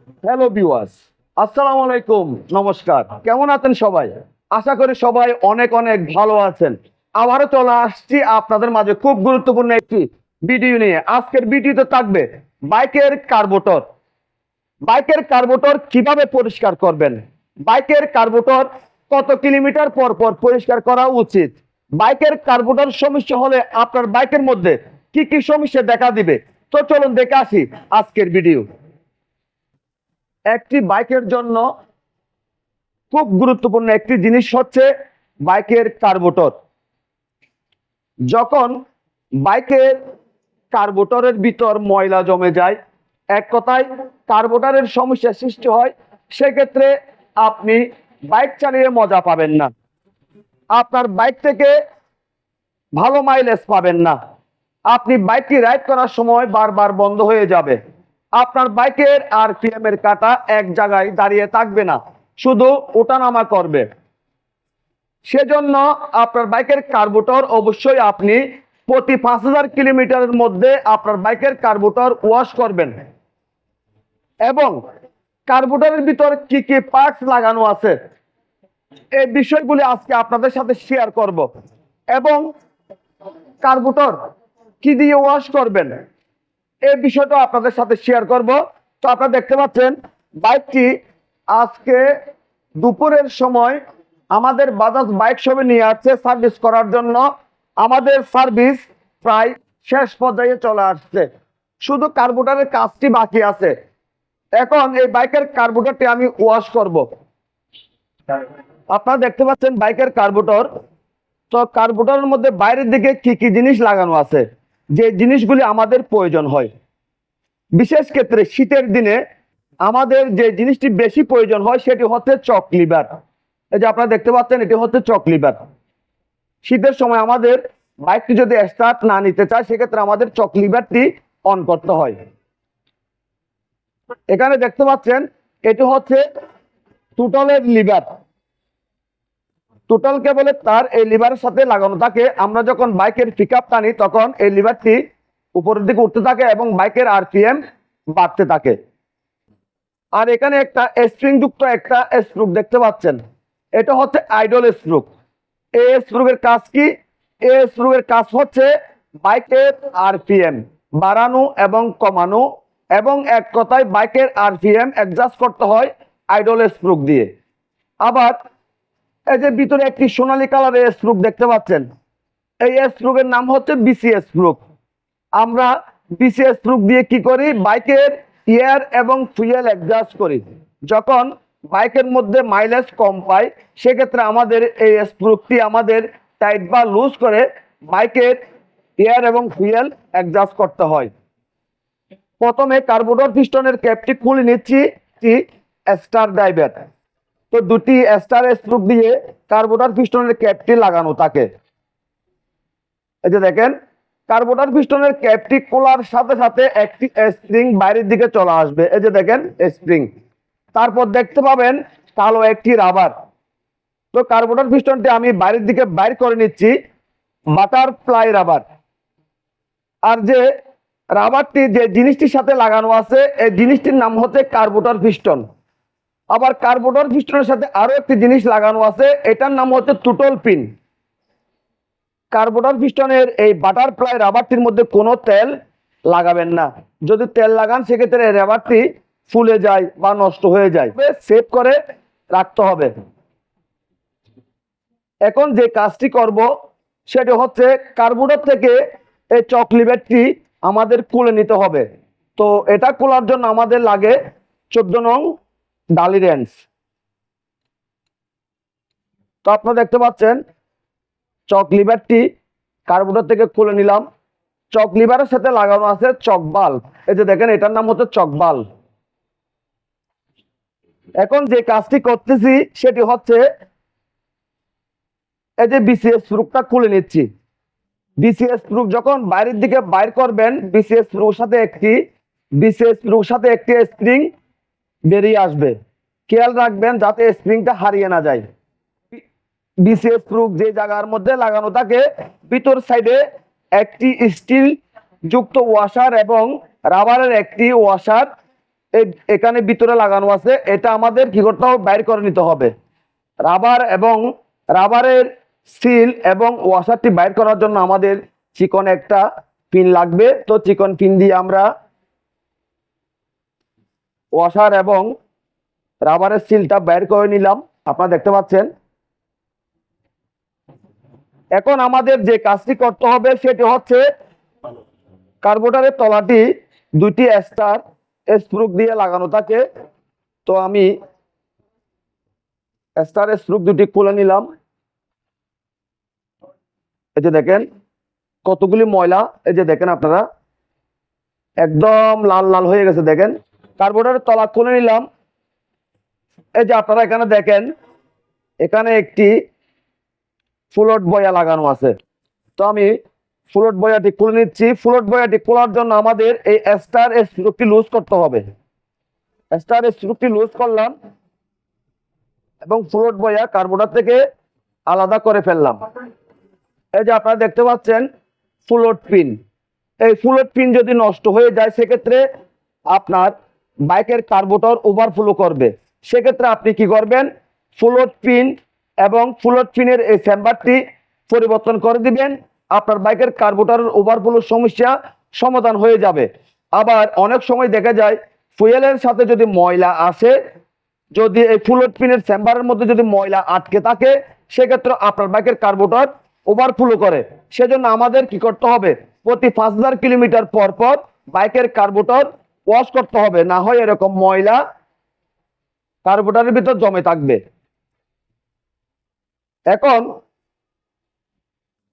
Hello viewers, আসসালামু আলাইকুম, নমস্কার। কেমন আছেন সবাই? আশা করি সবাই অনেক অনেক ভালো আছেন। আবারও চলে আসছি আপনাদের মাঝে খুব গুরুত্বপূর্ণ একটি ভিডিও নিয়ে। আজকের ভিডিওতে থাকবে বাইকের কার্বোরেটর। বাইকের কার্বোরেটর কিভাবে পরিষ্কার করবেন, বাইকের কার্বোরেটর কত কিলোমিটার পর পর পরিষ্কার করা উচিত, বাইকের কার্বোরেটর সমস্যা হলে আপনার বাইকের মধ্যে কি কি সমস্যা দেখা দিবে। তো চলুন দেখে আসি আজকের ভিডিও। একটি বাইকের জন্য খুব গুরুত্বপূর্ণ একটি জিনিস হচ্ছে বাইকের কার্বোরেটর। যখন বাইকের কার্বোরেটরের ভিতর ময়লা জমে যায়, এক কথায় কার্বোরেটরের সমস্যা সৃষ্টি হয়, সেক্ষেত্রে আপনি বাইক চালিয়ে মজা পাবেন না, আপনার বাইক থেকে ভালো মাইলেজ পাবেন না, আপনি বাইকটি রাইড করার সময় বারবার বন্ধ হয়ে যাবে, আপনার বাইকের আরপিএম এর কাঁটা এক জায়গায় দাঁড়িয়ে থাকবে না, শুধু ওঠানামা করবে। সেজন্য আপনার বাইকের কার্বোরেটর অবশ্যই আপনি প্রতি 5000 কিলোমিটারের মধ্যে আপনার বাইকের কার্বোরেটর ওয়াশ করবেন। এবং কার্বোরেটরের ভিতর কি কি পার্টস লাগানো আছে এই বিষয়গুলি আজকে আপনাদের সাথে শেয়ার করব। এবং কার্বোরেটর কি দিয়ে ওয়াশ করবেন এই বিষয়টা আপনাদের সাথে শেয়ার করব। তো আপনারা দেখতে পাচ্ছেন বাইকটি আজকে দুপুরের সময় আমাদের বাজাজ বাইক শপে নিয়ে আসছে সার্ভিস করার জন্য। আমাদের সার্ভিস প্রায় শেষ পর্যায়ে চলে আসছে, শুধু কার্বোরেটরের কাজটি বাকি আছে। এখন এই বাইকের কার্বোরেটরটি আমি ওয়াশ করব। আপনারা দেখতে পাচ্ছেন বাইকের কার্বোরেটর। তো কার্বোরেটরের মধ্যে বাইরের দিকে কি কি জিনিস লাগানো আছে, যে জিনিসগুলি আমাদের প্রয়োজন হয়, বিশেষ ক্ষেত্রে শীতের দিনে আমাদের যে জিনিসটি বেশি প্রয়োজন হয় সেটি হচ্ছে চক লিভার। এই যে আপনারা দেখতে পাচ্ছেন এটি হচ্ছে চক লিভার। শীতের সময় আমাদের বাইকটি যদি স্টার্ট না নিতে চায় সেক্ষেত্রে আমাদের চক লিভারটি অন করতে হয়। এখানে দেখতে পাচ্ছেন এটি হচ্ছে টোটালের লিভার। টোটাল কেবলের তার এই লিভারের সাথে লাগানো থাকে। আমরা যখন বাইকের পিক আপ টানি তখন এই লিভারটি উপরের দিকে উঠতে থাকে এবং বাইকের আরপিএম বাড়তে থাকে। আর এখানে একটা স্প্রিং যুক্ত একটা স্ক্রু দেখতে পাচ্ছেন, এটা হচ্ছে আইডল স্ক্রু। এই স্ক্রুর কাজ কি? এই স্ক্রুর কাজ হচ্ছে বাইকের আরপিএম বাড়ানো এবং কমানো, এবং এক কথায় বাইকের আরপিএম অ্যাডজাস্ট করতে হয় আইডল স্ক্রু দিয়ে। আবার এই যে ভিতরে একটি সোনালী কালারের স্ক্রু দেখতে পাচ্ছেন, এই স্ক্রুর নাম হচ্ছে বিসিএস স্ক্রু। আমরা বিসিএস স্ক্রু দিয়ে কি করি? বাইকের এয়ার এবং ফুয়েল অ্যাডজাস্ট করি। যখন বাইকের মধ্যে মাইলেজ কম পাই সেক্ষেত্রে আমাদের এই স্ক্রুটি আমাদের টাইট বা লুজ করে বাইকের এয়ার এবং ফুয়েল অ্যাডজাস্ট করতে হয়। প্রথমে কার্বোরেটর পিস্টনের ক্যাপটি খুলে নিচ্ছি স্টার ড্রাইভার। তো দুটি স্টার স্ক্রু দিয়ে কার্বোরেটর পিস্টনের ক্যাপটি লাগানো থাকে। এই যে দেখেন কার্বোরেটর পিস্টনের ক্যাপটি খোলার সাথে সাথে একটি স্প্রিং বাইরের দিকে চলে আসবে। এই যে দেখেন স্প্রিং, তারপর দেখতে পাবেন কালো একটি রাবার। তো কার্বোরেটর পিস্টনটি আমি বাইরের দিকে বাইর করে নিচ্ছি, বাটারফ্লাই রাবার। আর যে রাবারটি যে জিনিসটির সাথে লাগানো আছে এই জিনিসটির নাম হচ্ছে কার্বোরেটর পিস্টন। আবার কার্বোরেটর পিস্টনের সাথে আরো একটি জিনিস লাগানো আছে, এটার নাম হচ্ছে টুটল পিন। কার্বোরেটর পিস্টনের এই বাটারফ্লাই রাবারটির মধ্যে কোনো তেল লাগাবেন না। যদি তেল লাগান সেক্ষেত্রে রাবারটি ফুলে যায় বা নষ্ট হয়ে যায়, সেভ করে রাখতে হবে। এখন যে কাজটি করব সেটি হচ্ছে কার্বোরেটর থেকে এই চক লিভারটি আমাদের খুলে নিতে হবে। তো এটা খোলার জন্য আমাদের লাগে 14 নং ডালি রেঞ্জ। তো আপনারা দেখতে পাচ্ছেন চক লিভারটি কার্বোরেটর থেকে খুলে নিলাম। চক লিভারের সাথে লাগানো আছে চক বাল্ব। এই যে দেখেন এটার নাম হচ্ছে চক বাল্ব। এখন যে কাজটি করতেছি সেটি হচ্ছে এই যে বিসিএস স্ক্রুটা খুলে নিচ্ছি। বিসিএস স্ক্রু যখন বাইরের দিকে বাইর করবেন বিসিএস স্ক্রুর সাথে একটি স্প্রিং বেরিয়ে আসবে। খেয়াল রাখবেন যাতে স্প্রিংটা হারিয়ে না যায়। বিসিএস স্ক্রু যে জায়গার মধ্যে লাগানো থাকে ভিতর সাইডে একটি স্টিল যুক্ত ওয়াশার এবং রাবারের একটি ওয়াশার এই এখানে ভিতরে লাগানো আছে, এটা আমাদের কি করতে হবে, বাইর করে নিতে হবে। রাবার এবং রাবারের সিল এবং ওয়াশারটি বাইর করার জন্য আমাদের চিকন একটা পিন লাগবে। তো চিকন পিন দিয়ে আমরা ওয়াশার এবং রাবারের সিলটা বাইর করে নিলাম, আপনারা দেখতে পাচ্ছেন। এখন আমাদের যে কাজটি করতে হবে সেটি হচ্ছে কার্বোরেটরের তলাটি দুটি স্টার স্ক্রু দিয়ে লাগানো থাকে। তো আমি স্টার স্ক্রু দুটি খুলে নিলাম। এই যে দেখেন কতগুলি ময়লা, এই যে দেখেন আপনারা একদম লাল লাল হয়ে গেছে। দেখেন কার্বোরেটরের তলা খুলে নিলাম। এই যে আপনারা এখানে দেখেন, এখানে একটি ফ্লোট বয়া লাগানো আছে। তো আমি ফ্লোট বয়াটি খুলে নিচ্ছি। ফ্লোট বয়াটি খোলার জন্য আমাদের এই স্টার স্ক্রুটি লুজ করতে হবে। স্টার স্ক্রুটি লুজ করলাম এবং ফ্লোট বয়া কার্বোরেটর থেকে আলাদা করে ফেললাম। এই যে আপনারা দেখতে পাচ্ছেন ফ্লোট পিন। এই ফ্লোট পিন যদি নষ্ট হয়ে যায় সেক্ষেত্রে আপনার বাইকের কার্বোরেটর ওভারফ্লো করবে। সেক্ষেত্রে আপনি কি করবেন, ফ্লোট পিন এবং ফ্লোট পিনের এই চেম্বারটি পরিবর্তন করে দিবেন, আপনার বাইকের কার্বোরেটরের ওভারফ্লোর সমস্যা সমাধান হয়ে যাবে। আবার অনেক সময় দেখা যায় ফুয়েলের সাথে যদি ময়লা আসে, যদি এই ফ্লোট পিনের চেম্বারের মধ্যে যদি ময়লা আটকে থাকে সেক্ষেত্রে আপনার বাইকের কার্বোরেটর ওভারফ্লো করে। সেজন্য আমাদের কি করতে হবে, প্রতি 5000 কিলোমিটার পর পর বাইকের কার্বোরেটর ওয়াশ করতে হবে, না হয় এরকম ময়লা কার্বোরেটরের ভিতর জমে থাকবে। এখন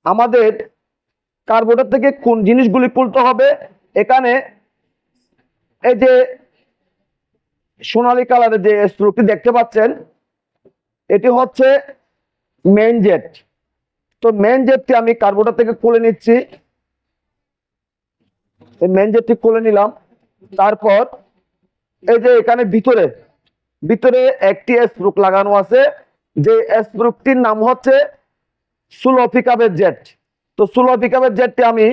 আমাদের কার্বোরেটর থেকে কোন জিনিসগুলি খুলতে হবে, এখানে এই যে সোনালী কালারের যে স্ক্রুটি দেখতে পাচ্ছেন এটি হচ্ছে মেইন জেট। তো মেইন জেটটি আমি কার্বোরেটর থেকে খুলে নিচ্ছি। এই মেইন জেটটি খুলে নিলাম। তারপর এই যে এখানে ভিতরে ভিতরে একটি স্ক্রু লাগানো আছে, যে স্ক্রুটির নাম হচ্ছে সুলো পিকআপের জেট। তো সুলো পিকআপের জেটটি আমি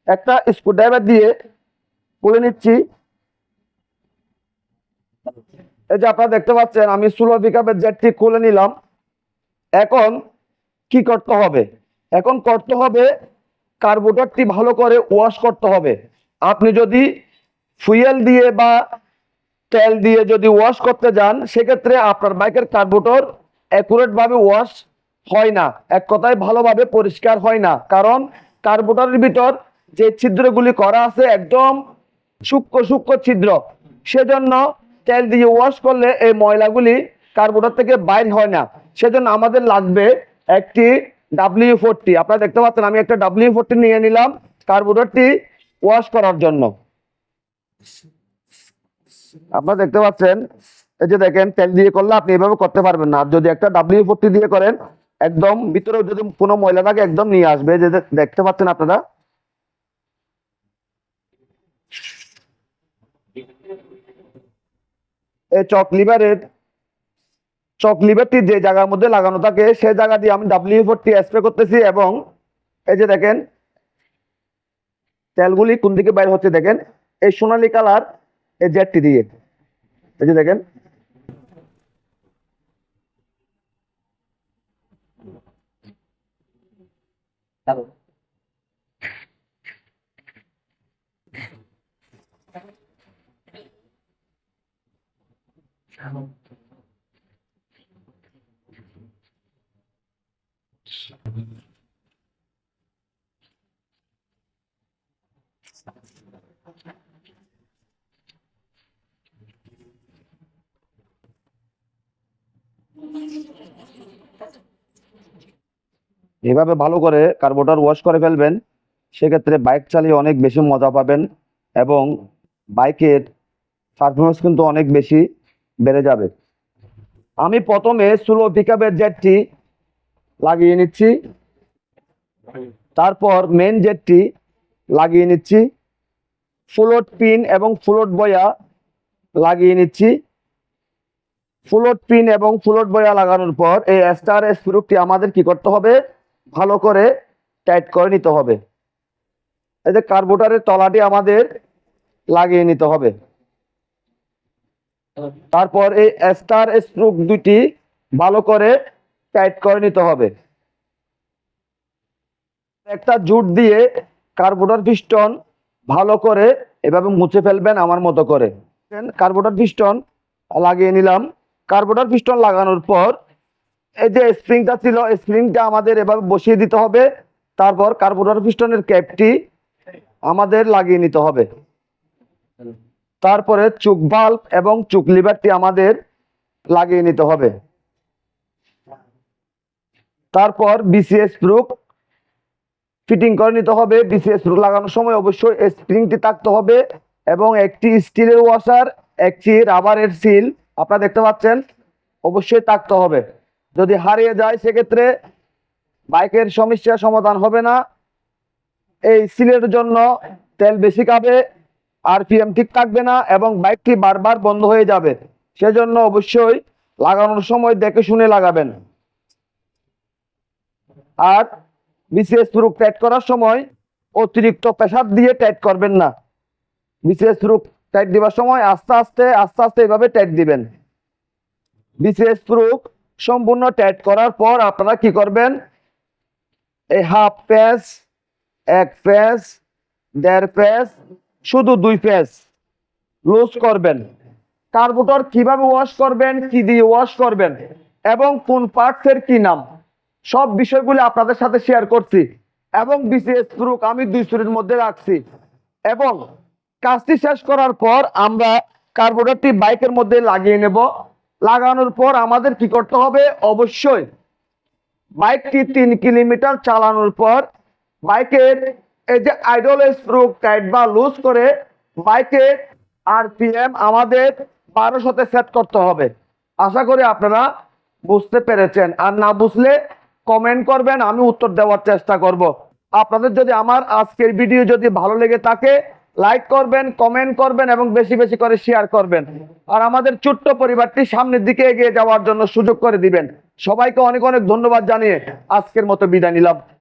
একটা স্ক্রুড্রাইভার দিয়ে খুলে নিচ্ছি। এই যে আপনারা দেখতে পাচ্ছেন আমি সুলো পিকআপের জেটটি খুলে নিলাম। এখন কি করতে হবে, এখন করতে হবে কার্বোরেটরটি ভালো করে ওয়াশ করতে হবে। আপনি যদি ফুয়েল দিয়ে বা তেল দিয়ে যদি ওয়াশ করতে যান সেক্ষেত্রে আপনার বাইকের কার্বোরেটর অ্যাকুরেট ভাবে ওয়াশ হয় না, এক কথায় ভালোভাবে পরিষ্কার হয় না। কারণ কার্বোরেটরের ভিতর যে ছিদ্রগুলি করা আছে একদম সূক্ষ্ম সূক্ষ্ম ছিদ্র, সেজন্য তেল দিয়ে ওয়াশ করলে এই ময়লাগুলি কার্বোরেটর থেকে বাইর হয় না। সেজন্য আমাদের লাগবে একটি W40। আপনারা দেখতে পাচ্ছেন আমি একটা W40 নিয়ে নিলাম কার্বোরেটরটি ওয়াশ করার জন্য। আপনারা দেখতে পাচ্ছেন, এই যে দেখেন তেল দিয়ে করলে আপনি এভাবে করতে পারবেন না, যদি একটা W40 দিয়ে করেন একদম ভিতরে যদি কোনো ময়লা থাকে একদম নিয়ে আসবে। যে দেখতে পাচ্ছেন আপনারা, এই চক লিভারটি যে জায়গার মধ্যে লাগানো থাকে সেই জায়গা দিয়ে আমি W40 স্প্রে করতেছি এবং এই যে দেখেন তেলগুলি কোন দিকে বাইর হচ্ছে, দেখেন এই সোনালী কালার এই জেটটি দিয়ে, এই যে দেখেন এভাবে ভালো করে কার্বোরেটর ওয়াশ করে ফেলবেন, সেক্ষেত্রে বাইক চালিয়ে অনেক বেশি মজা পাবেন এবং বাইকের পারফরমেন্স কিন্তু অনেক বেশি বেড়ে যাবে। আমি প্রথমে সুলো পিকআপের জেটটি লাগিয়ে নিচ্ছি, তারপর মেন জেটটি লাগিয়ে নিচ্ছি, ফ্লোট পিন এবং ফ্লোট বয়া লাগিয়ে নিচ্ছি। ফ্লোট পিন এবং ফ্লোট বয়া লাগানোর পর এই স্টার স্ক্রুটি আমাদের কি করতে হবে, ভালো করে টাইট করে নিতে হবে। এই যে কার্বোরেটরের তলাটি আমাদের লাগিয়ে নিতে হবে। তারপর এই স্টার স্ট্রোক দুটি ভালো করে টাইট করে নিতে হবে। একটা জুট দিয়ে কার্বোরেটর পিস্টন ভালো করে এভাবে মুছে ফেলবেন আমার মতো করে। কার্বোরেটর পিস্টন লাগিয়ে নিলাম। কার্বোরেটর পিস্টন লাগানোর পর এই যে স্প্রিংটা ছিল, স্প্রিংটা আমাদের এভাবে বসিয়ে দিতে হবে। তারপর কার্বোরেটর পিস্টনের ক্যাপটি আমাদের লাগিয়ে নিতে হবে। তারপরে চুক ভাল্ব এবং চুক লিভারটি আমাদের লাগিয়ে নিতে হবে। তারপর বিসিএস স্ক্রু ফিটিং করে নিতে হবে। বিসিএস স্ক্রু লাগানোর সময় অবশ্যই স্প্রিংটি থাকতে হবে এবং একটি স্টিলের ওয়াশার, একটি রাবারের সিল আপনারা দেখতে পাচ্ছেন অবশ্যই থাকতে হবে। যদি হারিয়ে যায় সেক্ষেত্রে বাইকের সমস্যার সমাধান হবে না। এই সিলের জন্য তেল বেশি খাবে, আরপিএম ঠিক থাকবে না এবং বাইকটি বারবার বন্ধ হয়ে যাবে। সেজন্য অবশ্যই লাগানোর সময় দেখে শুনে লাগাবেন। আর বিসিএস স্ক্রু টাইট করার সময় অতিরিক্ত প্রেসার দিয়ে টাইট করবেন না। বিসিএস স্ক্রু টাইট দেওয়ার সময় আস্তে আস্তে এভাবে টাইট দিবেন। বিসিএস স্ক্রু সম্পূর্ণ টাইট করার পর আপনারা কি করবেন, এই হাফ প্যাচ, এক প্যাচ, দেড় প্যাচ, শুধু দুই প্যাচ লুজ করবেন। কার্বোরেটর কিভাবে ওয়াশ করবেন, কি দিয়ে ওয়াশ করবেন এবং কোন পার্টসের কি নাম, সব বিষয়গুলো আপনাদের সাথে শেয়ার করছি এবং বিসিএস স্ক্রু আমি 2 ছুরির মধ্যে রাখছি। এবং কাজটি শেষ করার পর আমরা কার্বোরেটরটি বাইকের মধ্যে লাগিয়ে নেব। লাগানোর পর আমাদের কি করতে হবে, অবশ্যই বাইকটি 3 কিলোমিটার চালানোর পর বাইকের এই যে আইডল স্ক্রু টাইট বা লুজ করে বাইকের আরপিএম আমাদের 1200-তে সেট করতে হবে। আশা করি আপনারা বুঝতে পেরেছেন। আর না বুঝলে কমেন্ট করবেন, আমি উত্তর দেওয়ার চেষ্টা করব। আপনাদের যদি আমার আজকের ভিডিও যদি ভালো লেগে থাকে লাইক করবেন, কমেন্ট করবেন এবং বেশি বেশি করে শেয়ার করবেন। আর আমাদের ছোট্ট পরিবারটি সামনের দিকে এগিয়ে যাওয়ার জন্য সুযোগ করে দিবেন। সবাইকে অনেক অনেক ধন্যবাদ জানিয়ে আজকের মতো বিদায় নিলাম।